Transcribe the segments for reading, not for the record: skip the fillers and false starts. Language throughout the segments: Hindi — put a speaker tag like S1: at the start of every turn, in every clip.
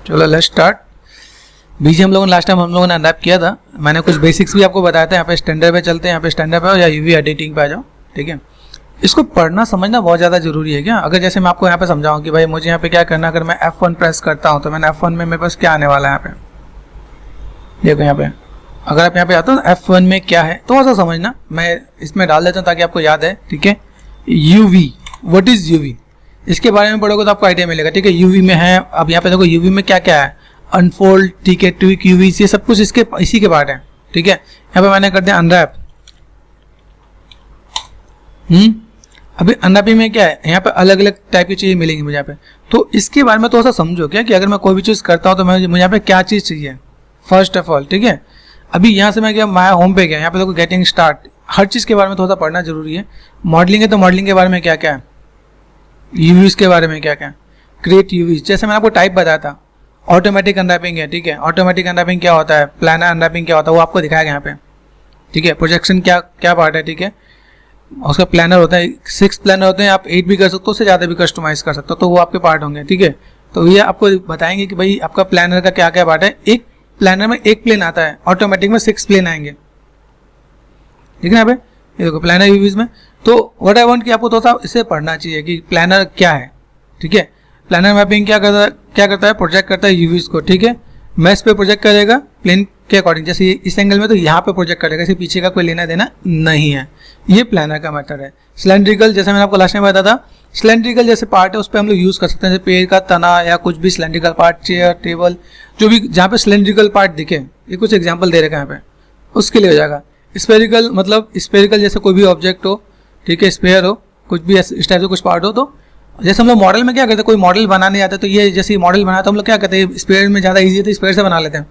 S1: चलो लेट्स स्टार्ट। बीच हम लोगों ने लास्ट टाइम हम लोगों ने अनरैप किया था, मैंने कुछ बेसिक्स भी आपको बताया था। यहाँ पे स्टैंडर्ड पे चलते हैं, यहाँ पे स्टैंडर्ड पे आओ या यूवी एडिटिंग पे आ जाओ, ठीक है। इसको पढ़ना समझना बहुत ज़्यादा जरूरी है क्या। अगर जैसे मैं आपको यहाँ पे समझाऊँ कि भाई मुझे यहाँ पे क्या करना, अगर मैं F1 प्रेस करता हूँ तो मैंने F1 में मेरे पास क्या आने वाला है। यहाँ पे देखो, यहाँ पे अगर आप यहाँ पे आते हो F1 में क्या है तो ऐसा समझना, मैं इसमें डाल देता हूँ ताकि आपको याद है, ठीक है। यूवी, व्हाट इज यूवी, इसके बारे में पढ़ोगे तो आपको आइडिया मिलेगा, ठीक है। यूवी में है, अब यहाँ पे देखो यूवी में क्या क्या है, अनफोल्ड, ठीक है, ट्विक यूवी, ये सब कुछ इसके इसी के पार्ट है, ठीक है। यहाँ पे मैंने कर दिया अनरैप। अभी अनरैपिंग में क्या है, यहाँ पे अलग अलग टाइप की चीजें मिलेंगी मुझे यहाँ पे, तो इसके बारे में तो ऐसा समझो क्या कि अगर मैं कोई भी चीज करता हूँ तो मुझे यहाँ पे क्या चीज चाहिए फर्स्ट ऑफ ऑल, ठीक है। अभी यहाँ से मैं क्या माया होम पे गया, यहाँ पे देखो गेटिंग स्टार्ट, हर चीज के बारे में थोड़ा सा पढ़ना जरूरी है। मॉडलिंग है तो मॉडलिंग के बारे में क्या क्या है, यूवीज के बारे में क्या क्या है, क्रिएट यूवीज, जैसे मैंने आपको टाइप बताया था। ऑटोमेटिक अनरैपिंग है, ठीक है। ऑटोमेटिक अनरैपिंग क्या होता है, प्लानर अनरैपिंग क्या होता है वो आपको दिखाएगा यहाँ पे, ठीक है। प्रोजेक्शन क्या क्या पार्ट है, ठीक है। उसका प्लानर होता है, 6 प्लानर होते हैं, आप 8 भी कर सकते हो, उससे ज़्यादा भी कस्टमाइज कर सकते हो, तो वो आपके पार्ट होंगे, ठीक है। तो ये आपको बताएंगे कि भाई आपका प्लानर का क्या क्या पार्ट है। एक प्लानर में एक प्लेन आता है, ऑटोमेटिक में 6 प्लेन आएंगे, ठीक है। यहाँ पे ये देखो प्लानर यूवीज में, तो व्हाट आई वांट कि आपको थोड़ा सा इसे पढ़ना चाहिए कि प्लानर क्या है, ठीक है। प्लानर मैपिंग क्या करता है, प्रोजेक्ट करता है यूवीज को, ठीक है। मैश पे प्रोजेक्ट करेगा प्लेन के अकॉर्डिंग, जैसे इस एंगल में तो यहाँ पे प्रोजेक्ट करेगा, इसे पीछे का कोई लेना देना नहीं है। ये प्लानर का मेथड है। सिलेंड्रिकल, जैसे मैंने आपको लास्ट टाइम बताया था, सिलेंड्रिकल जैसे पार्ट है उस पर हम लोग यूज़ कर सकते हैं, जैसे पेड़ का तना या कुछ भी सिलेंड्रिकल पार्ट, चेयर, टेबल, जो भी जहाँ पे सिलेंड्रिकल पार्ट दिखे, ये कुछ एग्जाम्पल दे रखा है यहाँ पे, उसके लिए हो जाएगा। स्पेरिकल मतलब स्पेरिकल जैसे कोई भी ऑब्जेक्ट हो, ठीक है, स्पेयर हो, कुछ भी इस टाइप से कुछ पार्ट हो, तो जैसे हम लोग मॉडल में क्या करते हैं, कोई मॉडल बनाने आता है तो ये जैसे मॉडल बनाया तो हम लोग क्या करते हैं, स्पेयर में ज़्यादा ईजी है तो स्पेयर से बना लेते हैं,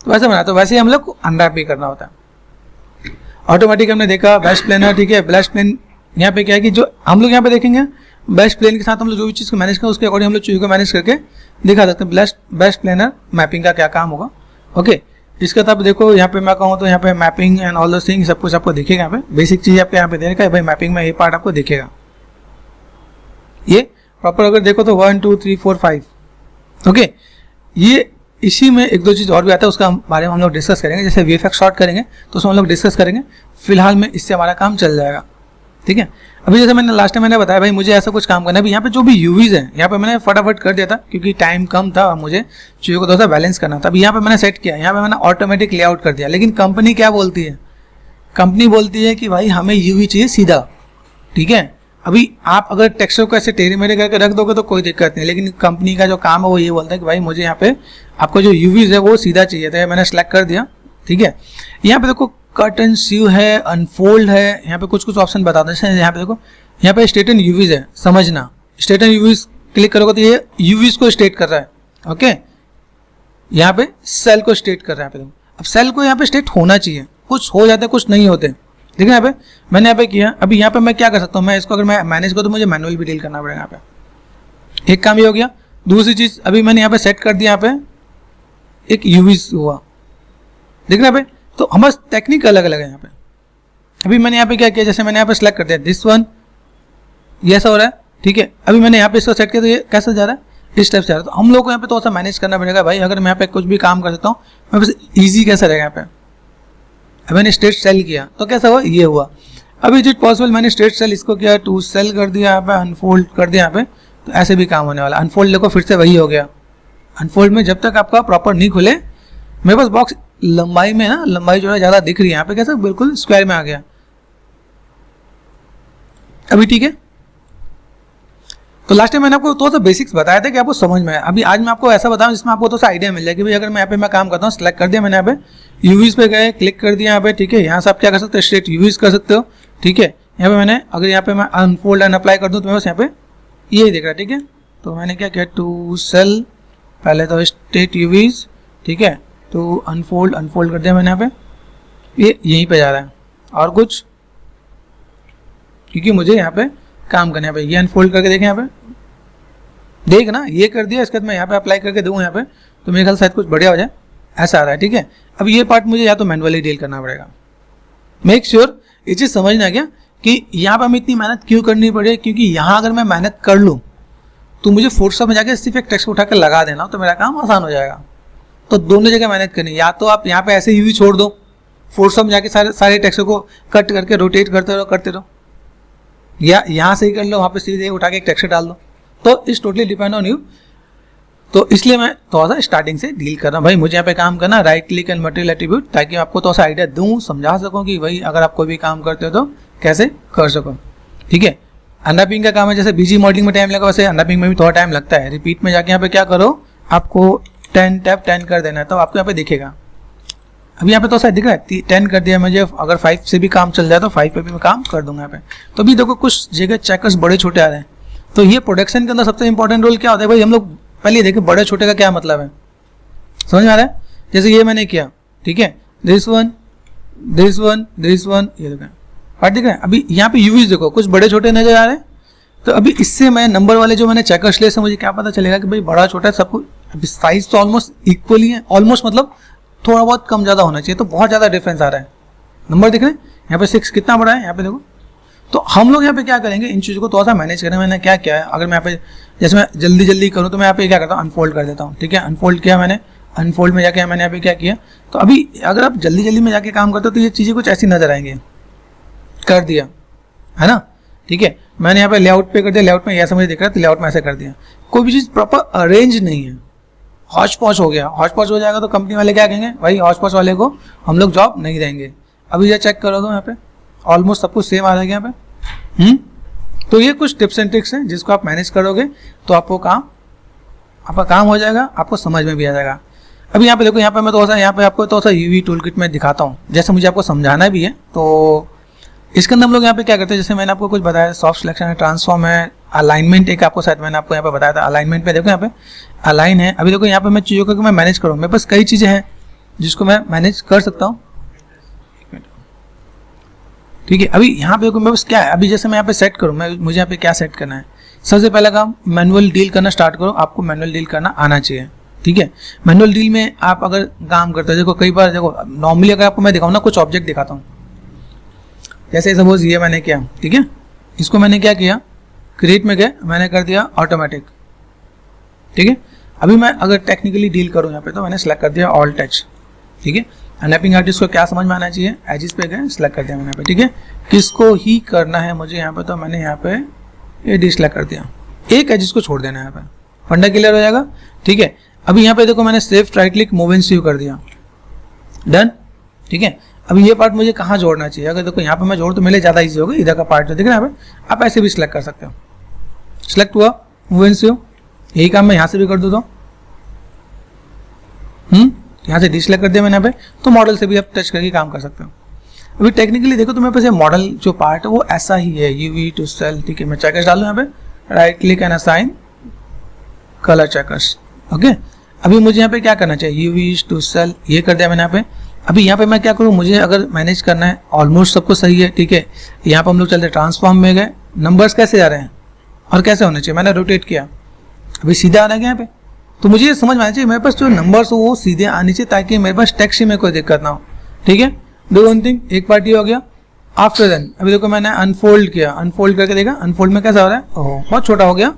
S1: तो वैसे बनाते हैं। वैसे ही हम लोग अनरैप भी करना होता है। ऑटोमेटिक हमने देखा बेस्ट प्लेनर, ठीक है। बेस्ट प्लेन यहाँ पे क्या है कि जो हम लोग यहाँ पे देखेंगे बेस्ट प्लेन के साथ हम लोग जो भी चीज़ को मैनेज करें उसके अकॉर्डिंग हम लोग चीज़ को मैनेज करके दिखा सकते हैं बेस्ट प्लेनर मैपिंग का क्या काम होगा, ओके। इसका तब देखो यहाँ पे मैं कहूँ तो यहाँ पे mapping and all those thing सब कुछ आपको दिखेगा। यहाँ पे बेसिक चीज़ आपके यहाँ पे देने का है भाई, मैपिंग में ये पार्ट आपको दिखेगा। ये प्रॉपर अगर देखो तो 1 2 3 4 5, ओके। ये इसी में एक दो चीज़ और भी आता है, उसका बारे में हम लोग डिस्कस करेंगे। जैसे वीएफएक्स शॉर्ट करेंगे तो उसमें हम लोग डिस्कस करेंगे, फिलहाल में इससे हमारा काम चल जाएगा, ठीक है। अभी जैसे मैंने लास्ट टाइम मैंने बताया भाई मुझे ऐसा कुछ काम करना है। अभी यहाँ पे जो भी यूवीज है यहाँ पे मैंने फटाफट कर दिया था क्योंकि टाइम कम था और मुझे चीज़ों को थोड़ा सा बैलेंस करना था। अभी यहाँ पे मैंने सेट किया, यहाँ पे मैंने ऑटोमेटिक लेआउट कर दिया। लेकिन कंपनी क्या बोलती है, कंपनी बोलती है कि भाई हमें यूवी चाहिए सीधा, ठीक है। अभी आप अगर टेक्सचर को ऐसे टेढ़े मेढ़े करके रख दोगे तो कोई दिक्कत नहीं, लेकिन कंपनी का जो काम है वो ये बोलता है कि भाई मुझे यहाँ पे आपको जो यूवीज है वो सीधा चाहिए था। मैंने सेलेक्ट कर दिया, ठीक है। यहाँ पे देखो कट एंड स्यू है, अनफोल्ड है, यहाँ पे कुछ कुछ ऑप्शन बता दें। यहाँ पे देखो यहाँ पे स्टेट एंड यूवीज है, समझना। स्टेट एंड यूवीज क्लिक करोगे तो ये यूवीज को स्टेट कर रहा है, ओके। यहाँ पे सेल को स्टेट कर रहा है। यहाँ पे देखो अब सेल को यहाँ पे स्टेट होना चाहिए, कुछ हो जाते कुछ नहीं होते, ठीक है। यहाँ पे मैंने यहाँ पे किया। अभी यहाँ पे मैं क्या कर सकता हूँ, मैं इसको अगर मैं मैनेज करूँ तो मुझे मैनुअल भी डील करना पड़ेगा। यहाँ पे एक काम ये हो गया। दूसरी चीज अभी मैंने यहाँ पे सेट कर दिया, यहाँ पे एक यूवीज हुआ, देख रहे हैं यहाँ पे। तो हमारे टेक्निक अलग अलग है यहाँ पे। अभी मैंने यहाँ पे क्या किया, जैसे मैंने यहाँ पे सेलेक्ट कर दिया दिस वन, ये ऐसा हो रहा है, ठीक है। अभी मैंने यहाँ पे इसको सेट किया तो ये कैसे जा रहा है, इस टाइप से जा रहा है। तो हम लोग को यहाँ पे थोड़ा सा मैनेज करना पड़ेगा भाई। अगर मैं यहाँ पे कुछ भी काम कर सकता हूँ मैं बस ईजी कैसे रहेगा यहाँ पे। अब मैंने स्ट्रेट सेल किया तो कैसा हुआ, ये हुआ। अभी इज इट पॉसिबल मैंने स्ट्रेट सेल इसको किया, टू सेल कर दिया, यहाँ पे अनफोल्ड कर दिया यहाँ पे, तो ऐसे भी काम होने वाला। अनफोल्ड देखो फिर से वही हो गया। अनफोल्ड में जब तक आपका प्रॉपर नहीं खुले, मेरे पास बॉक्स लंबाई में ना, लंबाई जो है ज़्यादा दिख रही है, यहाँ पे कैसा बिल्कुल स्क्वायर में आ गया। अभी ठीक है। तो लास्ट टाइम मैंने आपको थोड़ा सा बेसिक्स बताया था कि आपको समझ में आए। अभी आज मैं आपको ऐसा बताऊं जिसमें आपको थोड़ा सा आइडिया मिल जाए कि भाई अगर मैं यहाँ पे मैं काम करता हूँ, सेलेक्ट कर दिया मैंने, यहाँ पे यूवीज पे गए, क्लिक कर दिया यहाँ पे, ठीक है। यहाँ से आप क्या कर सकते हो, स्ट्रेट यूवीज कर सकते हो, ठीक है। यहाँ पे मैंने अगर यहाँ पे मैं अनफोल्ड एंड अप्लाई कर दूँ तो मैं बस यहाँ पे यही दिख रहा है, ठीक है। तो मैंने क्या किया, टू सेल, पहले तो स्ट्रेट यूवीज, ठीक है, तो अनफोल्ड कर दिया मैंने यहाँ पे, ये यहीं पे जा रहा है और कुछ, क्योंकि मुझे यहाँ पे काम करना है। ये अनफोल्ड करके देखें, यहाँ पे देख ना, ये कर दिया। इसके बाद मैं यहाँ पे अप्लाई करके दूँ यहाँ पे, तो मेरे ख्याल शायद कुछ बढ़िया हो जाए, ऐसा आ रहा है, ठीक है। अब ये पार्ट मुझे या तो मैनुअली डील करना पड़ेगा। मेक श्योर ये चीज़ समझना क्या कि यहाँ पे हमें इतनी मेहनत क्यों करनी पड़े, क्योंकि यहाँ अगर मैं मेहनत कर लूँ तो मुझे फोटोशॉप में जाके सिर्फ एक टेक्स्ट उठा कर लगा देना, तो मेरा काम आसान हो जाएगा। तो दोनों जगह मैनेज करनी, या तो आप यहाँ पे ऐसे यूवी छोड़ दो, फोटोशॉप में जाके सारे टेक्स्ट को कट करके रोटेट करते रहो, या यहाँ से ही कर लो, वहाँ पे सीधे उठा के एक टेक्स्ट डाल दो। तो it's totally depend on you. तो इसलिए मैं थोड़ा सा स्टार्टिंग से डील कर रहा हूँ भाई, मुझे यहाँ पे काम करना right click and material attribute, ताकि आपको थोड़ा सा आइडिया दूँ, समझा सकूँ कि भाई अगर आप कोई भी काम करते हो तो कैसे कर सको। ठीक है, अनरैपिंग का काम है, जैसे बीजी मॉडलिंग में टाइम लगा वैसे अनरैपिंग में भी थोड़ा टाइम लगता है। रिपीट में जाके यहाँ पे क्या करो, आपको 10 टैप 10 कर देना है, तो आपको यहाँ पे दिखेगा। अभी यहाँ पे तो शायद दिख रहा है 10 कर दिया मुझे, अगर 5 से भी काम चल जाए तो 5 पे भी मैं काम कर दूंगा यहाँ पे। तो अभी देखो कुछ जगह चेकर्स बड़े छोटे आ रहे हैं। तो ये प्रोडक्शन के अंदर सबसे इंपॉर्टेंट रोल क्या होता है भाई, हम लोग पहले देखें बड़े छोटे का क्या मतलब है, समझ में आ रहा है। जैसे ये मैंने किया, ठीक है, दिस वन, ये देखो पार्ट दिख रहा है। अभी यहाँ पे यूवीज देखो कुछ बड़े छोटे नजर आ रहे हैं। तो अभी इससे मैं नंबर वाले जो मैंने चेकर्स लिए से मुझे क्या पता चलेगा कि भाई बड़ा छोटा सब कुछ, अभी साइज तो ऑलमोस्ट इक्वली है, ऑलमोस्ट मतलब थोड़ा बहुत कम ज़्यादा होना चाहिए, तो बहुत ज़्यादा डिफरेंस आ रहा है। नंबर दिख रहे हैं यहाँ पे 6 कितना बड़ा है यहाँ पे देखो। तो हम लोग यहाँ पे क्या करेंगे, इन चीज़ों को थोड़ा सा मैनेज करें। मैंने क्या किया है, अगर मैं यहाँ पे जैसे मैं जल्दी करूँ तो मैं यहाँ पे क्या करता हूँ, अनफोल्ड कर देता हूँ। ठीक है, अनफोल्ड किया मैंने, अनफोल्ड में जाके मैंने यहाँ पे क्या किया। तो अभी अगर आप जल्दी में जाके काम करते हो तो ये चीज़ें कुछ ऐसी नजर आएंगी, कर दिया है ना। ठीक है, मैंने यहाँ पे लेआउट पे कर दिया, लेआउट में ऐसा मुझे दिख रहा है तो लेआउट में ऐसे कर दिया। कोई भी चीज़ प्रॉपर अरेंज नहीं है, हॉच पॉच हो गया। हॉच पॉच हो जाएगा तो कंपनी वाले क्या कहेंगे, भाई हॉच पॉच वाले को हम लोग जॉब नहीं देंगे। अभी ये चेक करो तो यहाँ पे ऑलमोस्ट सब कुछ सेम आ जाएगा यहाँ पे। तो ये कुछ टिप्स एंड ट्रिक्स हैं जिसको आप मैनेज करोगे तो आपका काम हो जाएगा, आपको समझ में भी आ जाएगा। अभी यहाँ पे देखो, यहाँ पे मैं थोड़ा सा यहाँ पे आपको थोड़ा सा यूवी टूल किट में दिखाता हूँ, जैसे मुझे आपको समझाना भी है। तो इसके अंदर हम लोग यहाँ पे क्या करते हैं, जैसे मैंने आपको कुछ बताया, सॉफ्ट सिलेक्शन है, ट्रांसफॉर्म है, अलाइनमेंट एक आपको शायद मैंने आपको यहाँ पे बताया था। अलाइनमेंट पे देखो यहाँ पे अलाइन है। अभी देखो यहाँ पे मैं चीज़ों को मैं मैनेज करूँ, मेरे पास कई चीज़ें हैं जिसको मैं मैनेज कर सकता हूँ। ठीक है, अभी यहाँ पे देखो मेरे पास क्या है। अभी जैसे मैं यहाँ पे सेट करूँ, मुझे यहाँ पे क्या सेट करना है। सबसे पहला काम मैनुअल डील करना स्टार्ट करो, आपको मैनुअल डील करना आना चाहिए। ठीक है, मैनुअल डील में आप अगर काम करते हो, देखो कई बार देखो नॉर्मली अगर आपको मैं दिखाऊँ ना, कुछ ऑब्जेक्ट दिखाता हूँ, जैसे सपोज ये मैंने किया, ठीक है, इसको मैंने क्या किया, क्रिएट में गए, मैंने कर दिया ऑटोमेटिक। ठीक है, अभी मैं अगर टेक्निकली डील करूँ यहाँ पे तो मैंने सेलेक्ट कर दिया ऑल टच। ठीक है, अनरैपिंग आर्टिस्ट को क्या समझ में आना चाहिए, एजिस पे गए, सेलेक्ट कर दिया मैंने यहाँ पे। ठीक है, किसको ही करना है मुझे यहाँ पे, तो मैंने यहाँ पे ये डिसलेक्ट कर दिया, एक एजिस को छोड़ देना है यहाँ पे, फंडा क्लियर हो जाएगा। ठीक है, अभी यहाँ पे देखो मैंने save right click move and save कर दिया, डन। ठीक है, अभी ये पार्ट मुझे कहाँ जोड़ना चाहिए, अगर देखो यहाँ पे मैं जोड़ तो मेरे ज़्यादा ईजी होगा, इधर का पार्ट जो दिख रहा है यहाँ पे, आप ऐसे भी सिलेक्ट कर सकते हो। सिलेक्ट हुआ, मूव एंड सीव, यही काम मैं यहाँ से भी कर दूँ तो यहाँ से डिसलेक्ट कर दिया मैंने यहाँ पे, तो मॉडल से भी आप टच करके काम कर सकते हो। अभी टेक्निकली देखो तो मेरे पास ये मॉडल जो पार्ट है वो ऐसा ही है, यूवी टू सेल। ठीक है, मैं चेकर्स डालूँ यहाँ पे, right click and assign colour checkers. Okay, अभी मुझे यहाँ पे क्या करना चाहिए, यूवी टू सेल, ये कर दिया मैंने यहाँ पे। अभी यहाँ पे मैं क्या करूँ, मुझे अगर मैनेज करना है, ऑलमोस्ट सब कुछ सही है। ठीक है, यहाँ पे हम लोग चलते ट्रांसफॉर्म में गए, नंबर्स कैसे आ रहे हैं और कैसे होने चाहिए, मैंने रोटेट किया, अभी सीधे आ रहा है यहाँ पे। तो मुझे ये समझ में आना चाहिए मेरे पास जो नंबर्स हो वो सीधे आने चाहिए, ताकि मेरे पास टेक्स्ट में कोई दिक्कत ना हो। ठीक है, डू वन थिंग, एक पार्ट ये हो गया। आफ्टर देन अभी देखो मैंने अनफोल्ड किया, अनफोल्ड करके देखा, अनफोल्ड में कैसा हो रहा है, ओह बहुत छोटा हो गया,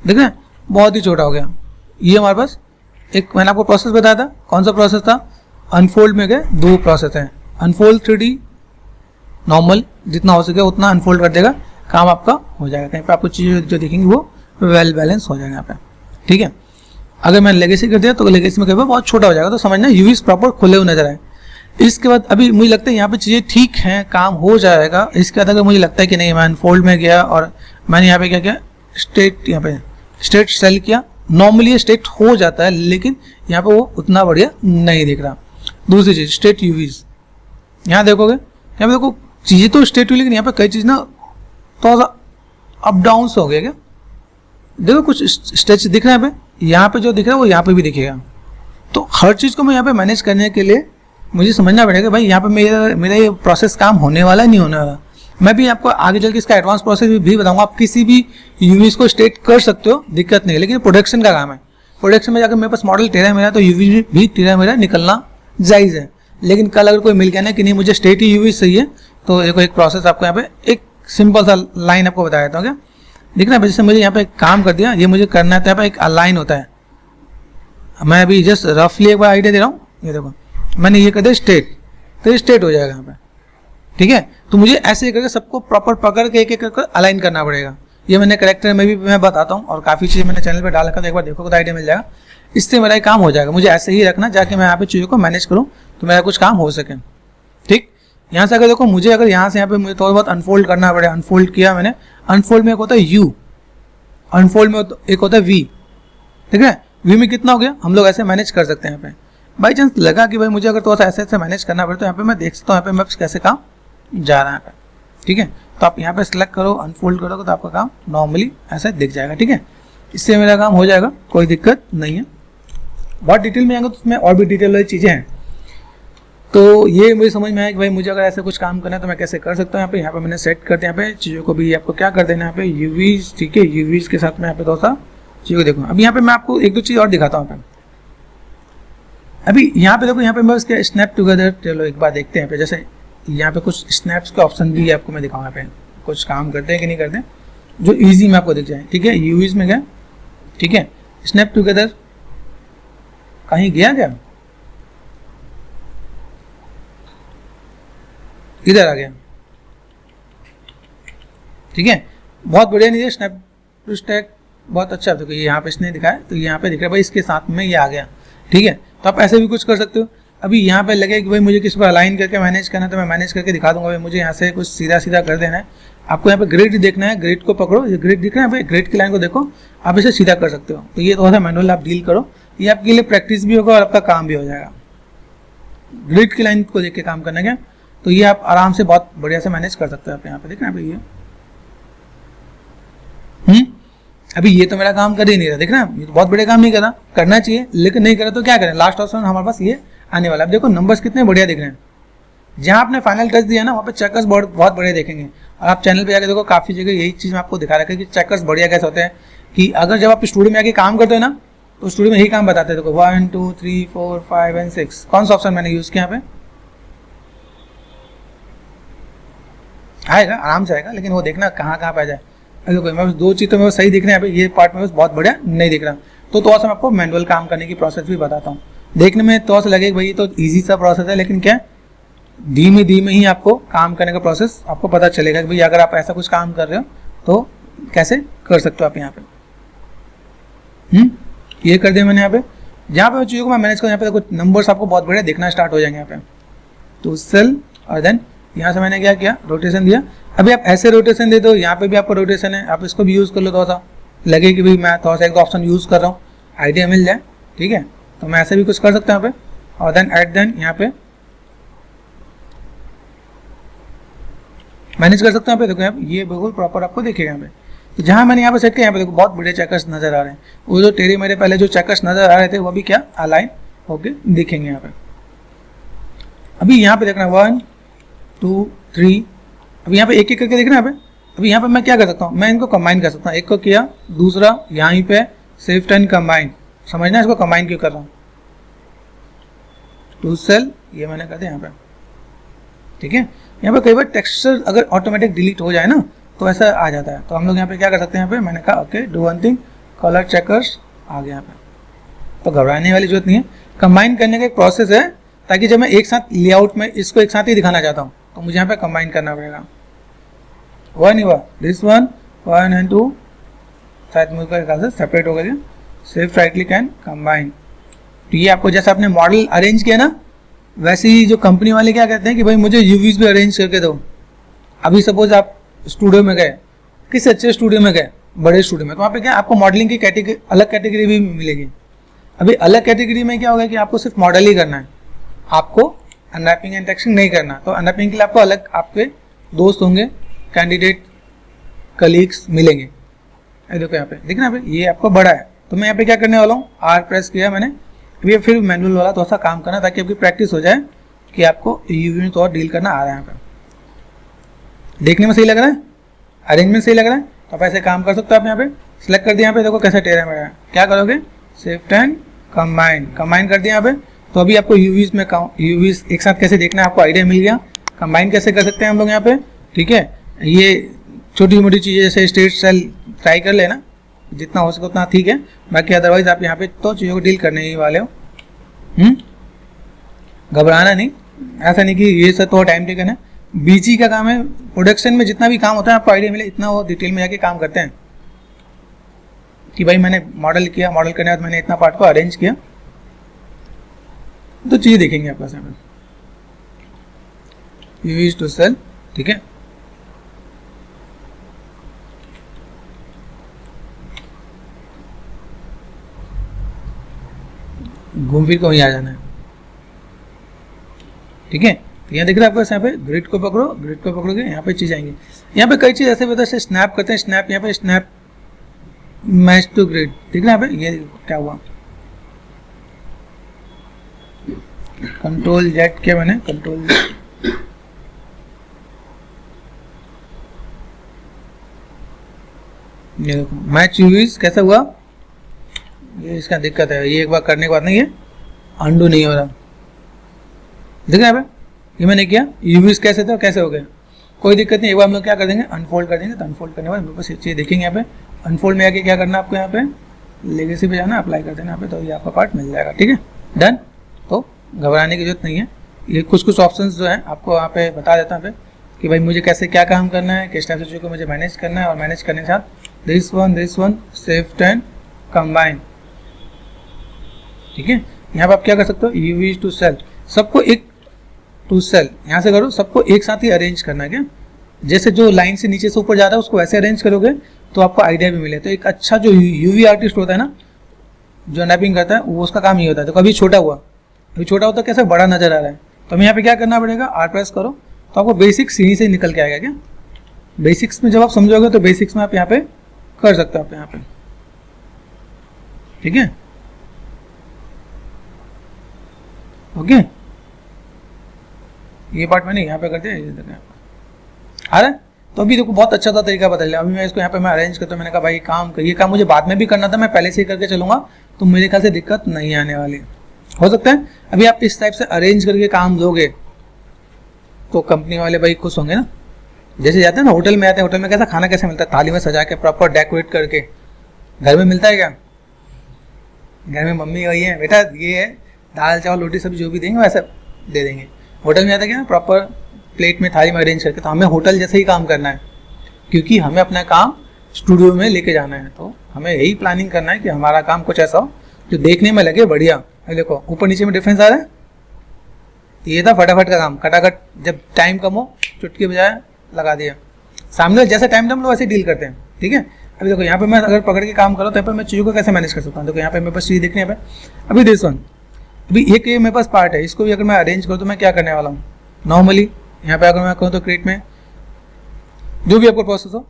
S1: देख रहे हैं, बहुत ही छोटा हो गया। ये हमारे पास एक मैंने आपको प्रोसेस बताया था, कौन सा प्रोसेस था, अनफोल्ड में गए, 2 प्रोसेस हैं, अनफोल्ड 3D नॉर्मल, जितना हो सके उतना अनफोल्ड कर देगा, काम आपका हो जाएगा। कहीं पे आपको चीज़ें जो दिखेंगी वो वेल बैलेंस हो जाएगा यहाँ पे। ठीक है, अगर मैंने लेगेसी कर दिया तो लेगेसी में कहीं पर बहुत छोटा हो जाएगा, तो समझना यूवीज प्रॉपर खुले हुए नजर आए। इसके बाद अभी मुझे लगता है यहाँ पे चीज़ें ठीक हैं, काम हो जाएगा। इसके बाद अगर मुझे लगता है कि नहीं, मैं अनफोल्ड में गया और मैंने यहाँ पे क्या किया, स्टेट, यहाँ पे स्टेट सेल किया, नॉर्मली ये स्टेट हो जाता है लेकिन यहाँ पे वो उतना बढ़िया नहीं दिख रहा। दूसरी चीज़ स्टेट यूवीज, यहाँ देखोगे, यहाँ पे देखो चीज़ें तो स्टेट हुई लेकिन यहाँ पे कई चीज़ ना थोड़ा सा अप डाउन हो गया। क्या देखो कुछ स्टेच दिख रहा है यहाँ पे जो दिख रहा है वो यहाँ पे भी दिखेगा। तो हर चीज़ को मैं यहाँ पे मैनेज करने के लिए मुझे समझना पड़ेगा भाई यहाँ पे मेरा ये प्रोसेस काम होने वाला है नहीं होने वाला। मैं भी आपको आगे चल के इसका एडवांस प्रोसेस भी बताऊंगा। आप किसी भी यूवीज को स्टेट कर सकते हो, दिक्कत नहीं है, लेकिन प्रोडक्शन का काम है। प्रोडक्शन में जाकर मेरे पास मॉडल टेढ़ा मेरा तो यूवी भी टेढ़ा मेरा निकलना जायज़ है। लेकिन कल अगर कोई मिल गया ना कि नहीं मुझे स्टेट ही यूवी सही है, तो देखो एक प्रोसेस आपको यहाँ पे एक सिंपल सा लाइन आपको बताया था क्या, दिख रहा है, जैसे मुझे यहाँ पे काम कर दिया, ये मुझे करना है तो यहाँ पे एक अलाइन होता है। मैं अभी जस्ट रफली एक बार आइडिया दे रहा हूँ, ये देखो मैंने ये कर दिया स्टेट, तो ये स्टेट हो जाएगा यहाँ पे, ठीक है। तो मुझे ऐसे करके सबको प्रॉपर पकड़ के एक एक करके अलाइन करना पड़ेगा। ये मैंने करेक्टर में भी मैं बताता हूँ, और काफ़ी चीज़ें मैंने चैनल पे डाल रखा, तो एक बार देखो तो आइडिया मिल जाएगा। इससे मेरा काम हो जाएगा। मुझे ऐसे ही रखना जाके मैं यहाँ पे चीज़ों को मैनेज करूँ तो मेरा कुछ काम हो सके, ठीक। यहाँ से अगर देखो मुझे अगर यहाँ से यहाँ पे मुझे थोड़ा बहुत अनफोल्ड करना पड़े, अनफोल्ड किया मैंने, अनफोल्ड में एक होता है यू, अनफोल्ड में एक होता है वी, ठीक है। वी में कितना हो गया, हम लोग ऐसे मैनेज कर सकते हैं। यहाँ पे बाई चांस लगा कि भाई मुझे अगर थोड़ा सा ऐसे ऐसे मैनेज करना पड़े तो यहाँ पे मैं देख सकता हूँ यहाँ पे मैप्स कैसे काम जा रहा है यहाँ पे, ठीक है। तो आप यहाँ पे सिलेक्ट करो, अनफोल्ड करोगे तो आपका काम नॉर्मली ऐसा दिख जाएगा, ठीक है। इससे मेरा काम हो जाएगा, कोई दिक्कत नहीं है। बहुत डिटेल में आएंगे तो उसमें और भी डिटेल वाली चीज़ें हैं। तो ये मुझे समझ में आया कि भाई मुझे अगर ऐसे कुछ काम करना है तो मैं कैसे कर सकता हूँ। यहाँ पे मैंने सेट करते हैं यहाँ पे चीज़ों को भी, आपको क्या कर देना है यहाँ पे यूवीज, ठीक है। यूवीज के साथ में यहाँ पे थोड़ा सा चीज़ों को देखो। अभी यहाँ पे मैं आपको एक दो चीज़ और दिखाता हूँ। अभी यहाँ पे देखो, यहाँ पे मैं उसके स्नैप टुगेदर, चलो एक बार देखते हैं। जैसे यहाँ पे कुछ स्नैप्स के ऑप्शन भी आपको मैं दिखाऊँ, यहाँ पे कुछ काम करते हैं कि नहीं करते, जो ईजी में आपको दिख जाए, ठीक है। यूवीज में गया, ठीक है। स्नैप टुगेदर कहीं गया क्या, इधर आ गया, ठीक है। बहुत बढ़िया नहीं है स्नैप टू स्टैक, बहुत अच्छा है। तो यहाँ पे इसने दिखाया तो यहाँ पे दिख रहा है भाई इसके साथ में ये आ गया, ठीक है। तो आप ऐसे भी कुछ कर सकते हो। अभी यहाँ पे लगे कि भाई मुझे किसी पर अलाइन करके मैनेज करना है तो मैं मैनेज करके दिखा दूंगा। भाई मुझे यहाँ से कुछ सीधा सीधा कर देना है, आपको यहाँ पे ग्रिड देखना है, ग्रिड को पकड़ो, ये ग्रिड दिख रहा है भाई, ग्रिड की लाइन को देखो, आप इसे सीधा कर सकते हो। तो ये थोड़ा सा मैनुअल आप डील करो, ये आपके लिए प्रैक्टिस भी होगा और आपका काम भी हो जाएगा। ग्रिड की लाइन को देख के काम करना क्या, तो ये आप आराम से बहुत बढ़िया से मैनेज कर सकते हो। आप यहाँ पे देख रहे हैं भाई ये अभी ये तो मेरा काम कर ही नहीं रहा, देख रहे हैं, ये तो बहुत बड़े काम नहीं कर रहा, करना चाहिए लेकिन नहीं करा तो क्या करें। लास्ट ऑप्शन हमारे पास ये आने वाला है। अब देखो नंबर्स कितने बढ़िया दिख रहे हैं, जहाँ आपने फाइनल टच दिया ना वहाँ पे चेकर्स बहुत बढ़िया देखेंगे। और आप चैनल पे जाकर देखो, काफ़ी जगह यही चीज़ मैं आपको दिखा रखा है कि चेकर्स बढ़िया कैसे होते हैं। कि अगर जब आप स्टूडियो में आके काम करते हो ना तो स्टूडियो में यही काम बताते हैं। देखो 1 2 3 4 5 एंड 6 कौन सा ऑप्शन मैंने यूज़ किया यहाँ पे, आएगा आराम से आएगा, लेकिन वो देखना कहाँ कहाँ पे आ जाए। देखो मैं बस दो चीज़ तो मैं सही दिख रहे हैं, यहाँ पे ये पार्ट में बस बहुत बढ़िया नहीं दिख रहा। तो थोड़ा सा मैं आपको मैनुअल काम करने की प्रोसेस भी बताता हूँ। देखने में थोड़ा सा लगे भाई ये तो ईजी सा प्रोसेस है, लेकिन क्या धीमे धीमे ही आपको काम करने का प्रोसेस आपको पता चलेगा कि भाई अगर आप ऐसा कुछ काम कर रहे हो तो कैसे कर सकते हो आप यहाँ पे। ये कर दिया मैंने यहाँ पे। जहाँ पे चीज़ों को मैं मैनेज करूँ, यहाँ पे कुछ नंबर्स आपको बहुत बढ़िया दिखना स्टार्ट हो जाएंगे यहाँ पे। तो सेल और देन यहाँ से मैंने क्या किया, रोटेशन दिया। अभी आप ऐसे रोटेशन दे दो, यहाँ पे भी आपको रोटेशन है, आप इसको भी यूज़ कर लो। थोड़ा सा लगे कि भाई मैं थोड़ा सा एक ऑप्शन यूज़ कर रहा हूँ, आइडिया मिल जाए, ठीक है। तो मैं ऐसे भी कुछ कर सकता हूँ यहाँ पे। और देन एट देन यहाँ पे मैनेज कर सकते हैं। यहाँ पे देखो ये बिल्कुल प्रॉपर आपको दिखेगा यहाँ पे। तो जहाँ मैंने यहाँ पे सेट किया, यहाँ पे देखो बहुत बढ़िया चेकर्स नजर आ रहे हैं। वो जो टेढ़े मेरे पहले जो चेकर्स नजर आ रहे थे वो भी क्या अलाइन होके दिखेंगे यहाँ पे। अभी यहाँ पे देखना 1 2 3, अभी यहाँ पे एक एक करके देखना यहाँ पे। अभी यहाँ पे मैं क्या कर सकता हूँ, मैं इनको कंबाइन कर सकता हूँ। एक को किया, दूसरा यहाँ पे शिफ्ट एंड कंबाइन, समझना इसको कंबाइन क्यों कर रहा हूँ। टू सेल ये मैंने कर दिया यहाँ पे, ठीक है। यहाँ पे कई बार टेक्सचर अगर ऑटोमेटिक डिलीट हो जाए ना तो ऐसा आ जाता है। तो हम लोग यहाँ पे क्या कर सकते हैं, यहाँ पे मैंने कहा okay do one thing, colour checkers आ गया यहाँ पे। तो घबराने वाली जरूरत नहीं है, कंबाइन करने का एक प्रोसेस है, ताकि जब मैं एक साथ लेआउट में इसको एक साथ ही दिखाना चाहता हूँ तो मुझे यहाँ पे कंबाइन करना पड़ेगा। One he this one 1 and 2 शायद मुझे ख्याल से सेपरेट हो गया। सिर्फ राइट क्लिक एंड कंबाइन। तो ये आपको जैसा आपने मॉडल अरेंज किया ना, वैसे ही जो कंपनी वाले क्या कहते हैं कि भाई मुझे यूवीज भी अरेंज करके दो। अभी सपोज आप स्टूडियो में गए, किस अच्छे स्टूडियो में गए, बड़े स्टूडियो में, तो वहाँ पे क्या आपको मॉडलिंग की कैटेगरी अलग कैटेगरी भी मिलेगी। अभी अलग कैटेगरी में क्या होगा कि आपको सिर्फ मॉडल ही करना है, आपको अनरैपिंग एंड टेक्सटिंग नहीं करना। तो अनरैपिंग के लिए आपको अलग आपके दोस्त होंगे, कैंडिडेट कलीग्स मिलेंगे। देखो यहाँ पे देखना पे ये आपको बड़ा है। तो मैं यहाँ पे क्या करने वाला हूँ, आर प्रेस किया मैंने। अभी फिर मैनुअल वाला थोड़ा सा काम करना ताकि आपकी प्रैक्टिस हो जाए कि आपको यूवी में थोड़ा डील करना आ रहा है। यहाँ पे देखने में सही लग रहा है, अरेंजमेंट सही लग रहा है, तो आप ऐसे काम कर सकते हो। आप यहाँ पे सिलेक्ट कर दिया, यहाँ पे देखो कैसे टेढ़ा मेरा है। क्या करोगे, शिफ्ट एंड कंबाइन, कंबाइन कर दिया यहाँ पे। तो अभी आपको यूवीज में यूवीज एक साथ कैसे देखना है आपको आइडिया मिल गया। कंबाइन कैसे कर सकते हैं हम लोग यहाँ पे, ठीक है। ये छोटी मोटी चीज़ें जैसे स्टेट सेल ट्राई कर लेना, जितना हो सके उतना ठीक है, बाकी अदरवाइज आप यहाँ पे तो चीज़ों को डील करने ही वाले हो। घबराना नहीं, ऐसा नहीं कि ये सब तो टाइम टेकन है, बीजी का काम है। प्रोडक्शन में जितना भी काम होता है आपको आइडिया मिले इतना वो डिटेल में जाके काम करते हैं कि भाई मैंने मॉडल किया, मॉडल करने के बाद मैंने इतना पार्ट को अरेंज किया, तो चीज़ें देखेंगे आपका सामने। यूज टू सेल, ठीक है। घूम फिर के वहीं आ जाना है, ठीक है। तो यहाँ दिख रहा है आपको, यहाँ पे ग्रिड को पकड़ो, ग्रिड को पकड़ोगे यहाँ पे चीज आएंगी। यहाँ पे कई चीज ऐसे होता है, स्नैप करते हैं, स्नैप यहाँ पे स्नैप मैच टू ग्रिड, दिख रहा है यहाँ पे, ये क्या हुआ, कंट्रोल जेड क्या मैंने कंट्रोल ये देखो मैच यूज कैसा हुआ, ये इसका दिक्कत है, ये एक बार करने के बाद नहीं है अंडू नहीं हो रहा, देख रहे हैं ये मैंने किया, यूवीज कैसे थे और कैसे हो गए, कोई दिक्कत नहीं। एक बार हम लोग क्या कर देंगे, अनफोल्ड कर देंगे, तो अनफोल्ड करने के बाद बस ये चीज़ देखेंगे। यहाँ पे अनफोल्ड में आके क्या करना है आपको, यहाँ पे लेगेसी पे जाना, अप्लाई कर देना यहाँ पे, तो ये आपका पार्ट मिल जाएगा, ठीक है, डन। तो घबराने की जरूरत नहीं है, ये कुछ ऑप्शंस जो है आपको यहाँ पे बता देता हूँ कि भाई मुझे कैसे क्या काम करना है, किस टाइप से चीज़ों को मुझे मैनेज करना है, और मैनेज करने के साथ this one shift and combine, ठीक है। यहाँ पे आप क्या कर सकते हो, यूवी टू सेल, सबको एक टू सेल यहाँ से करो, सबको एक साथ ही अरेंज करना है क्या, जैसे जो लाइन से नीचे से ऊपर जा रहा है उसको वैसे अरेंज करोगे तो आपको आइडिया भी मिले। तो एक अच्छा जो यूवी आर्टिस्ट होता है ना, जो नैपिंग करता है, वो उसका काम ये होता है। तो कभी छोटा हुआ, अभी छोटा होता है कैसे बड़ा नजर आ रहा है, तो हमें यहाँ पे क्या करना पड़ेगा, आर प्रेस करो तो आपको बेसिक्स यहीं से निकल के आएगा क्या, बेसिक्स में जब आप समझोगे तो बेसिक्स में आप यहाँ पे कर सकते हो, आप यहाँ पे, ठीक है, ओके। ये पार्ट मैंने यहाँ पे कर दिया, आ रहा है। तो अभी देखो बहुत अच्छा सा तरीका बता लिया। अभी मैं इसको यहाँ पे मैं अरेंज करता हूँ, मैंने कहा भाई काम ये काम मुझे बाद में भी करना था, मैं पहले से ही करके चलूंगा, तो मेरे ख्याल से दिक्कत नहीं आने वाली। हो सकता है अभी आप इस टाइप से अरेंज करके काम दोगे तो कंपनी वाले भाई खुश होंगे ना। जैसे जाते हैं ना होटल में, आते हैं होटल में कैसा खाना कैसे मिलता है, थाली में सजा के प्रॉपर डेकोरेट करके, घर में मिलता है क्या, घर में मम्मी वही है बेटा, ये है दाल चावल रोटी सब्जी जो भी देंगे वैसा दे देंगे। होटल में आता है क्या, प्रॉपर प्लेट में थाली में अरेंज करके। तो हमें होटल जैसे ही काम करना है, क्योंकि हमें अपना काम स्टूडियो में लेके जाना है, तो हमें यही प्लानिंग करना है कि हमारा काम कुछ ऐसा हो जो देखने में लगे बढ़िया। अभी देखो ऊपर नीचे में डिफरेंस आ रहा है, ये था फटाफट का काम, खटाखट, जब टाइम कम हो चुटकी बजाय लगा दिया, सामने जैसे टाइम हम लोग वैसे डील करते हैं, ठीक है। अभी देखो यहाँ पे मैं अगर पकड़ के काम करूँ तो यहाँ पर मैं चीज़ों को कैसे मैनेज कर सकता हूँ। देखो यहाँ पे मेरे पास चीज़ देखने यहाँ पे, अभी दिस वन, अभी एक ये मेरे पास पार्ट है, इसको भी अगर मैं अरेंज करूँ तो मैं क्या करने वाला हूँ, नॉर्मली यहाँ पे अगर मैं कहूँ तो क्रिएट में जो भी आपको प्रोसेस हो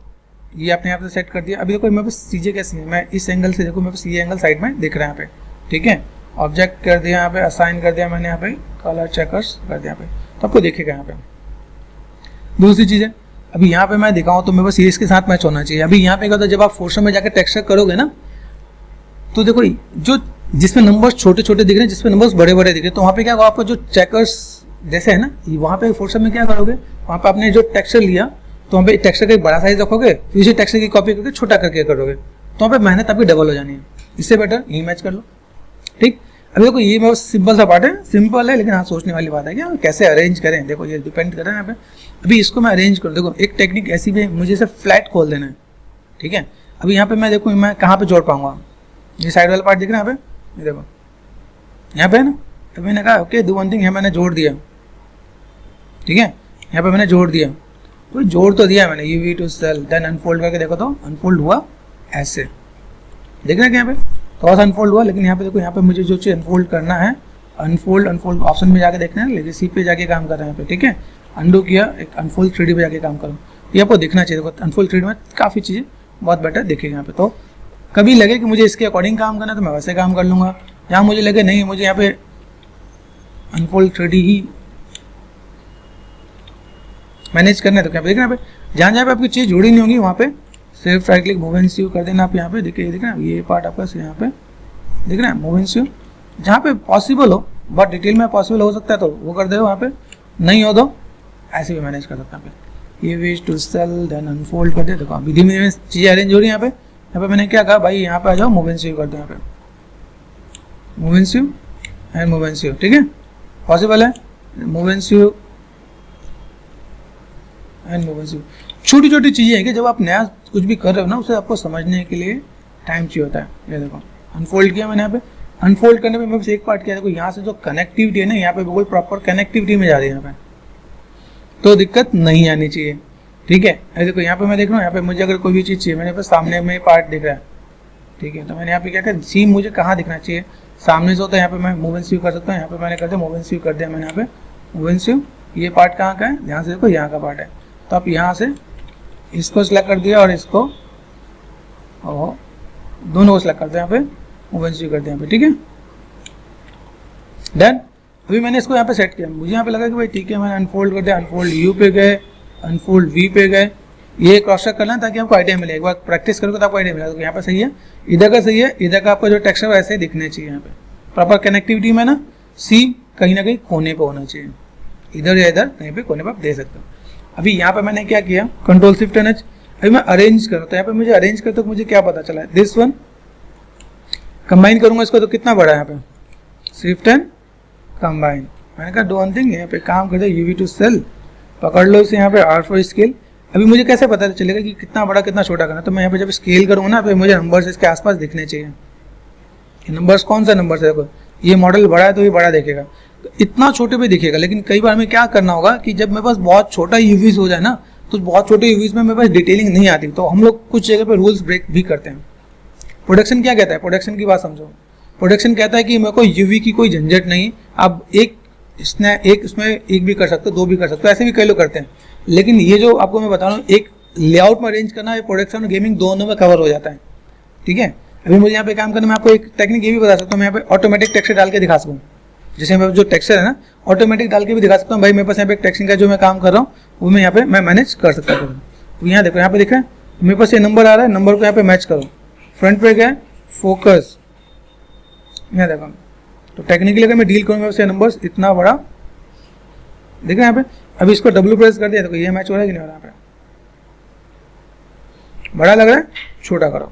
S1: ये आपने यहाँ पे सेट कर दिया। अभी देखो मेरे पास चीज़ें कैसी है, मैं इस एंगल से देखो मेरे पास ये एंगल साइड में दिख रहा है यहाँ पे, ठीक है। ऑब्जेक्ट कर दिया यहाँ पे, असाइन कर दिया मैंने यहाँ पे, कलर चेकर्स कर दिया यहाँ पे, तो आपको देखेगा यहाँ पे। दूसरी चीज़ है, अभी यहाँ पे मैं दिखाऊँ तो मेरे पास ये इसके साथ मैच होना चाहिए। अभी यहाँ पे क्या होता है, जब आप फोर्शन में जाकर टेक्सचर करोगे ना, तो देखो जो जिसमें नंबर्स छोटे छोटे दिख रहे हैं, जिसमें नंबर्स बड़े बड़े दिख रहे हैं, तो वहाँ पे क्या होगा, आपको जो चेकर्स जैसे है ना, वहाँ पे फोर्शन में क्या करोगे, वहाँ पे आपने जो टेक्सचर लिया तो वहाँ पे टेक्सचर का एक बड़ा साइज रखोगे, फिर उसी टेक्सचर की कॉपी करके छोटा करके करोगे, तो वहाँ पे मेहनत आपकी डबल हो जानी है। इससे बेटर यही मैच कर लो, ठीक। अभी देखो ये बहुत सिंपल सा पार्ट है, सिंपल है, लेकिन हाँ सोचने वाली बात है कि कैसे अरेंज करें। देखो ये डिपेंड कर रहा है यहाँ पे। अभी इसको मैं अरेंज करूँ, देखो एक टेक्निक ऐसी भी है, मुझे इसे फ्लैट खोल देना है, ठीक है। अभी यहाँ पे मैं देखूँ मैं कहाँ पे जोड़ पाऊंगा, ये साइड वाला पार्ट दिख रहा है यहाँ पे, ये देखो यहाँ पे है ना। तो मैंने कहा ओके डू वन थिंग है, मैंने जोड़ दिया, ठीक है, यहाँ पे मैंने जोड़ दिया, तो जोड़ तो दिया मैंने, UV to cell, then unfold करके देखो तो अनफोल्ड हुआ ऐसे, देख रहे हैं यहाँ पे थोड़ा सा अनफोल्ड हुआ। लेकिन यहाँ पे देखो, यहाँ पे मुझे जो चीज़ अनफोल्ड करना है, अनफोल्ड ऑप्शन में जाके देखना है, लेगेसी पे जाके काम कर रहे हैं यहाँ पे, ठीक है। अंडू किया, एक अनफोल्ड 3D पे जाके काम करो, ये आपको दिखना चाहिए। देखो अनफोल्ड 3D में काफ़ी चीज़ें बहुत बेटर दिखेगी यहाँ पे। तो कभी लगे कि मुझे इसके अकॉर्डिंग काम करना है तो मैं वैसे काम कर लूँगा, यहाँ मुझे लगे नहीं मुझे यहाँ पे अनफोल्ड 3D ही मैनेज करना है, तो क्या देखना यहाँ पे जहाँ पे आपकी चीज़ जुड़ी नहीं होगी वहाँ पे सिर्फ राइट क्लिक मूव एंड सी कर देना आप। यहाँ पे देखिए, देखना ये पार्ट आपका यहाँ पे दिख रहा है, मूव एंड सी, जहाँ पे पॉसिबल हो, बहुत डिटेल में पॉसिबल हो सकता है तो वो कर दे, वहाँ पे नहीं हो तो ऐसे भी मैनेज कर सकते हैं। यहाँ पे ये wish to cell then unfold कर दे, देखो अभी धीमे धीमे चीज़ें अरेंज हो रही है यहाँ पे। यहाँ पे मैंने क्या कहा भाई, यहाँ पे आ जाओ, मूव एंड सीव कर दो, यहाँ पे move and save and move and save, ठीक है, पॉसिबल है, move and save and move and save. छोटी छोटी चीज़ें हैं कि जब आप नया कुछ भी कर रहे हो ना, उसे आपको समझने के लिए टाइम चाहिए होता है। ये देखो अनफोल्ड किया मैंने, यहाँ पे अनफोल्ड करने में बस एक पार्ट किया, देखो यहाँ से जो कनेक्टिविटी है ना, यहाँ पे बिल्कुल प्रॉपर कनेक्टिविटी में जा रही है यहाँ पे, तो दिक्कत नहीं आनी चाहिए, ठीक है। ऐसे देखो यहाँ पे मैं देख रहा हूँ, यहाँ पे मुझे अगर कोई भी चीज़ चाहिए, मेरे पास सामने में पार्ट दिख रहा है, ठीक है, तो मैंने यहाँ पे क्या किया, सीम मुझे कहाँ दिखना चाहिए, सामने से होता है, यहाँ पे मैं मूव एंड सीव कर सकता हूँ, यहाँ पे मैंने कर दिया मूव एंड सीव कर दिया मैंने, यहाँ पे मूव एंड सीव। ये पार्ट कहाँ का है, ध्यान से देखो यहाँ का पार्ट है, तो आप यहाँ से इसको सिलेक्ट कर दिया और इसको और दोनों को सिलेक्ट कर दिया, यहाँ पे मूव एंड सीव कर दिया यहाँ पे, ठीक है, डन। अभी मैंने इसको यहाँ पे सेट किया, मुझे यहाँ पे लगा कि भाई ठीक है, मैंने अनफोल्ड कर दिया, अनफोल्ड यू पे गए, अनफोल्ड वी पे गए, ये क्रॉस चेक करना ताकि आपको आइडिया मिले, एक बार प्रैक्टिस करोगे तो आपको आइडिया मिलेगा। तो यहाँ पे सही है, इधर का सही है, इधर का आपका जो टेक्सचर है ऐसे दिखने चाहिए, यहाँ पे प्रॉपर कनेक्टिविटी में ना, सी कहीं ना कहीं कोने पे होना चाहिए, इधर या इधर कहीं पे कोने पे आप दे सकते हो। अभी यहाँ पे मैंने क्या किया, कंट्रोल शिफ्ट एन एच, अभी मैं अरेंज करूँ, तो यहाँ पे मुझे अरेंज करते तो मुझे क्या पता चला है, दिस वन कंबाइन करूंगा इसको, तो कितना बड़ा है यहाँ पे, शिफ्ट एंड कंबाइन, मैंने कहा डू वन थिंग, यहाँ पे काम कर दो, यूवी टू सेल, पकड़ लो इसे यहाँ पे, आर फॉर स्केल। अभी मुझे कैसे पता चलेगा कि कितना बड़ा कितना छोटा करना, तो मैं यहाँ पे जब स्केल करूँगा ना, तो मुझे नंबर्स इसके आसपास दिखने चाहिए, नंबर्स कौन सा नंबर है, देखो ये मॉडल बड़ा है तो ये बड़ा दिखेगा, तो इतना छोटे पे दिखेगा। लेकिन कई बार में क्या करना होगा कि जब मेरे पास बहुत छोटा यूवीज हो जाए ना, तो बहुत छोटे यूवीज में मेरे पास डिटेलिंग नहीं आती, तो हम लोग कुछ जगह पे रूल्स ब्रेक भी करते हैं। प्रोडक्शन क्या कहता है, प्रोडक्शन की बात समझो, प्रोडक्शन कहता है कि मेरे को यूवी की कोई झंझट नहीं, आप एक इसमें एक भी कर सकते हो, दो भी कर सकते हो, ऐसे भी कई लोग करते हैं। लेकिन ये जो आपको मैं बता रहा हूँ, एक लेआउट में अरेंज करना, प्रोडक्शन और गेमिंग दोनों में कवर हो जाता है, ठीक है। अभी मुझे यहाँ पे काम करना, मैं आपको एक टेक्निक ये भी बता सकता हूँ, मैं यहाँ पे ऑटोमेटिक टेक्सचर डाल के दिखा सकूँ, जैसे मैं जो टेक्सचर है ना ऑटोमेटिक डाल के भी दिखा सकता हूँ, भाई मेरे पास यहाँ पे एक टेक्सचर का जो मैं काम कर रहा हूँ वो मैं यहाँ पे मैं मैनेज कर सकता हूँ। तो यहाँ देखो, यहाँ पे दिखा है मेरे पास ये नंबर आ रहा है, नंबर को यहाँ पे मैच करो, फ्रंट पे गया फोकस, यहाँ देखो, तो टेक्निकली अगर मैं डील करूँ मेरे पास ये नंबर इतना बड़ा दिख रहा है यहाँ पे। अभी इसको डब्ल्यू प्रेस कर दिया, देखो ये मैच हो रहा है कि नहीं हो रहा, यहाँ पे बड़ा लग रहा है, छोटा करो,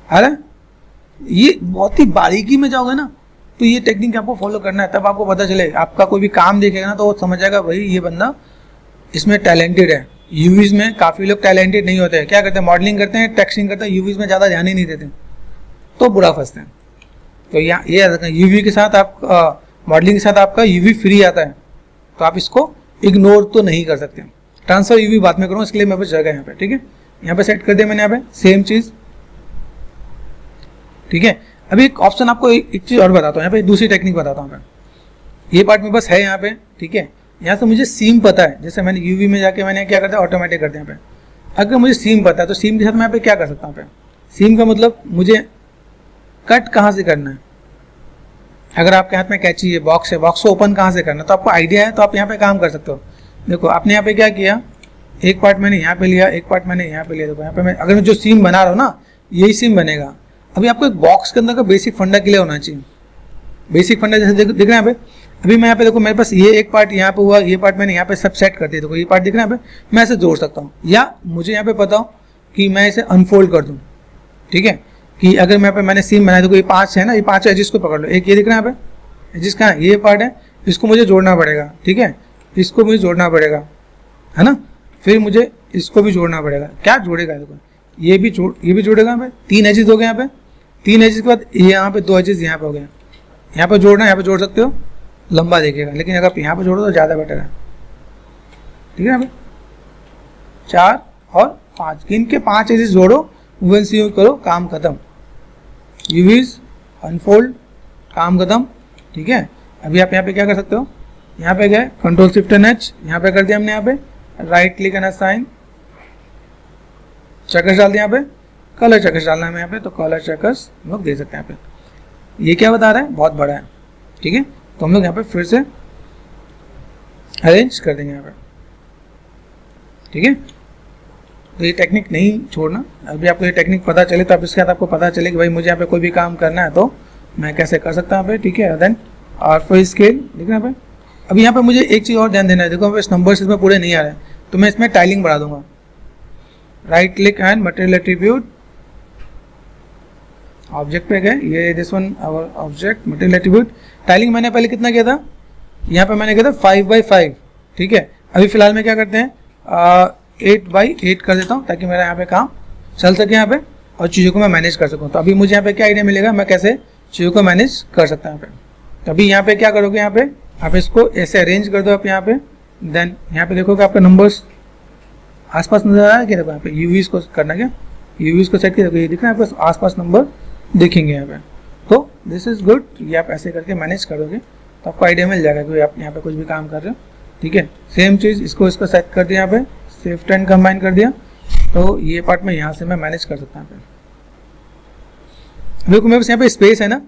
S1: आ रहा है। ये बहुत ही बारीकी में जाओगे ना, तो ये टेक्निक आपको फॉलो करना है, तब आपको पता चले, आपका कोई भी काम देखेगा ना तो वो समझ जाएगा भाई ये बंदा इसमें टैलेंटेड है। यूवीज में काफ़ी लोग टैलेंटेड नहीं होते हैं, क्या करते हैं, मॉडलिंग करते हैं, टेक्सटिंग करते हैं, यूवीज में ज़्यादा ध्यान ही नहीं देते, तो बुरा फंसते हैं। तो यहाँ ये याद रखना, यूवी के साथ आप मॉडलिंग के साथ आपका यूवी फ्री आता है, तो आप इसको इग्नोर तो नहीं कर सकते। ट्रांसफर यूवी बाद में करूँ, इसके लिए मेरे पास जगह है यहाँ पे, ठीक है, यहाँ पे सेट कर दिया मैंने, यहाँ पे सेम चीज़, ठीक है। अभी एक ऑप्शन आपको एक चीज़ और बताता हूँ, यहाँ पे दूसरी टेक्निक बताता हूँ। ये पार्ट में बस है यहाँ पे, ठीक है, यहाँ से मुझे सीम पता है, जैसे मैंने यूवी में जाके मैंने क्या करता है ऑटोमेटिक कर दिया यहाँ पे। अगर मुझे सीम पता है तो सीम के साथ मैं यहाँ पे क्या कर सकता हूँ, सीम का मतलब मुझे कट कहाँ से करना है। अगर आपके हाथ में कैंची है, बॉक्स को ओपन कहाँ से करना है, तो आपको आइडिया है, तो आप यहाँ पे काम कर सकते हो। देखो आपने यहाँ पे क्या किया, एक पार्ट मैंने यहाँ पे लिया, एक पार्ट मैंने यहाँ पे लिया। देखो यहाँ पे मैं अगर मैं जो सीम बना रहा हूँ ना, यही सीम बनेगा। अभी आपको एक बॉक्स के अंदर का बेसिक फंडा क्लियर होना चाहिए। बेसिक फंडा जैसे दिख रहा है यहाँ पे, अभी मैं यहाँ पे देखो मेरे पास ये एक पार्ट यहाँ पे हुआ, ये पार्ट मैंने यहाँ पे सब सेट कर दिया। देखो ये पार्ट दिख रहा है यहाँ पे, मैं इसे जोड़ सकता हूँ, या मुझे यहाँ पे पता हो कि मैं इसे अनफोल्ड कर दूँ, ठीक है, कि अगर मैं मैंने सीम बनाया, देखो ये 5 है ना, ये 5 एजिस को पकड़ लो, एक ये दिख रहा है यहाँ पे, एजिस का ये पार्ट है, इसको मुझे जोड़ना पड़ेगा, ठीक है, इसको मुझे जोड़ना पड़ेगा, है ना, फिर मुझे इसको भी जोड़ना पड़ेगा। क्या जोड़ेगा, देखो ये भी जोड़ेगा यहाँ पे, 3 एजिस हो गए यहाँ पे, 3 एजिस के बाद ये यहाँ पे 2 एजिस यहाँ पे हो गए, यहाँ पे जोड़ना, यहाँ पे जोड़ सकते हो, लंबा देखेगा, लेकिन अगर आप यहाँ पे जोड़ो तो ज़्यादा बेटर है, ठीक है। यहाँ पे 4 और 5, इनके 5 एजिस जोड़ो, मूव सी करो, काम खत्म, यूवीज अनफोल्ड, काम खत्म, ठीक है। अभी आप यहाँ पे क्या कर सकते हो, यहाँ पे गए कंट्रोल शिफ्ट एन एच, यहाँ पे कर दिया हमने, यहाँ पे right click and assign, checkers डाल दिया, यहाँ पे कलर चेकर्स डालना है यहाँ पे, तो कलर चेकर्स हम लोग दे सकते हैं यहाँ पे। ये क्या बता रहा है, बहुत बड़ा है, ठीक है, तो हम लोग यहाँ पे फिर से अरेंज कर देंगे यहाँ पे, ठीक है। तो ये टेक्निक नहीं छोड़ना, अभी आपको ये टेक्निक पता चले तो आप इसके बाद आपको पता चले कि भाई मुझे यहाँ पे कोई भी काम करना है तो मैं कैसे कर सकता हूँ यहाँ पे, ठीक है। देन आर फॉर स्केल देखना यहाँ पे। अभी यहाँ पे मुझे एक चीज़ और ध्यान देना है, देखो इस नंबर्स इसमें पूरे नहीं आ रहे हैं, तो मैं इसमें टाइलिंग बढ़ा दूंगा, right click and material attribute, object पे गए, ये this one hour object material attribute. Tiling मैंने पहले कितना किया था, यहाँ पे मैंने किया था 5x5, ठीक है। अभी फिलहाल में क्या करते हैं 8x8 कर देता हूँ ताकि मेरा यहाँ पे काम चल सके यहाँ पे और चीज़ों को मैं मैनेज कर सकूँ। तो अभी मुझे यहाँ पे क्या आइडिया मिलेगा, मैं कैसे चीज़ों को मैनेज कर सकता हूँ यहाँ पे। तो अभी यहाँ पे क्या करोगे, यहाँ पे आप इसको ऐसे अरेंज कर दो आप यहाँ पे। देन यहाँ पे देखोगे आपका नंबर्स आसपास नजर आ रहा है कि देखो यहाँ पे यूवीज को करना, क्या यूवीज को सेट किया, देखो ये दिख रहा है आपको आसपास नंबर दिखेंगे यहाँ पे। तो दिस इज गुड, ये आप ऐसे करके मैनेज करोगे तो आपको आइडिया मिल जाएगा कि आप यहाँ पे कुछ भी काम कर रहे हो, ठीक है। सेम चीज़ इसको सेट कर दिया, यहाँ पे शिफ्ट एंड कंबाइन कर दिया, तो ये पार्ट में यहाँ से मैं मैनेज कर सकता हूँ यहाँ पे। देखो मेरे पास यहाँ पे स्पेस है ना,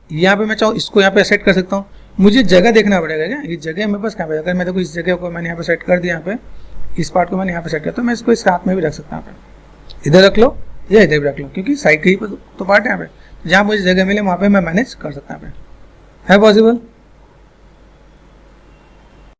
S1: यहाँ पे मैं चाहूँ इसको यहाँ पे सेट कर सकता हूँ। मुझे जगह देखना पड़ेगा, क्या ये जगह मेरे पास कहाँ पे, अगर मैं देखो इस जगह को मैंने यहाँ पे सेट कर दिया, यहाँ पे इस पार्ट को मैंने यहाँ पे सेट किया, तो मैं इसको इस हाथ में भी रख सकता हूँ यहाँ पे, इधर रख लो या इधर भी रख लो, क्योंकि साइड के ही तो पार्ट है यहाँ पे, जहाँ मुझे जगह मिले वहाँ पे मैं मैनेज कर सकता हूँ यहाँ पे। है पॉसिबल?